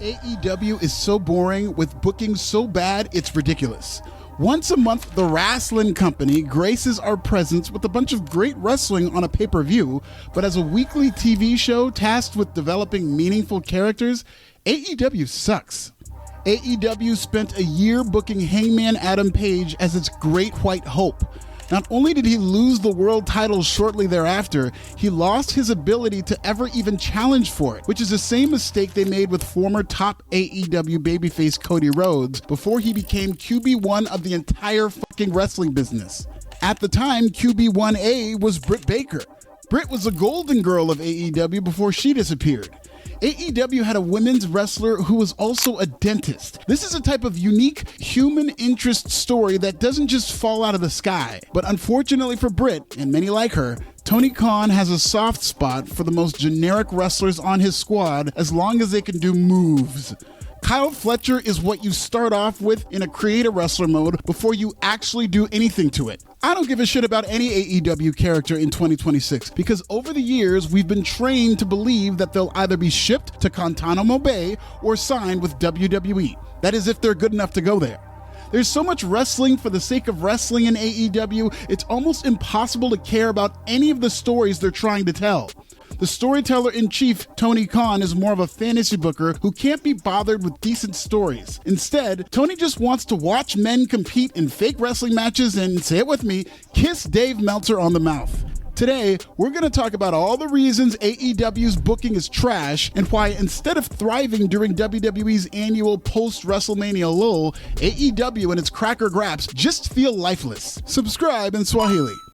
AEW is so boring with booking so bad it's ridiculous. Once a month, the Rasslin company graces our presence with a bunch of great wrestling on a pay-per-view, but as a weekly TV show tasked with developing meaningful characters, AEW sucks. AEW spent a year booking Hangman Page as its great white hope. Not only did he lose the world title shortly thereafter, he lost his ability to ever even challenge for it, which is the same mistake they made with former top AEW babyface Cody Rhodes before he became QB1 of the entire fucking wrestling business. At the time, QB1A was Britt Baker. Britt was the golden girl of AEW before she disappeared. AEW had a women's wrestler who was also a dentist. This is a type of unique human interest story that doesn't just fall out of the sky. But unfortunately for Britt, and many like her, Tony Khan has a soft spot for the most generic wrestlers on his squad as long as they can do moves. Kyle Fletcher is what you start off with in a create a wrestler mode before you actually do anything to it. I don't give a shit about any AEW character in 2026 because over the years we've been trained to believe that they'll either be shipped to Guantanamo Bay or signed with WWE. That is if they're good enough to go there. There's so much wrestling for the sake of wrestling in AEW, it's almost impossible to care about any of the stories they're trying to tell. The storyteller-in-chief, Tony Khan, is more of a fantasy booker who can't be bothered with decent stories. Instead, Tony just wants to watch men compete in fake wrestling matches and, say it with me, kiss Dave Meltzer on the mouth. Today, we're going to talk about all the reasons AEW's booking is trash and why instead of thriving during WWE's annual post-WrestleMania lull, AEW and its cracker graps just feel lifeless. Subscribe in Swahili.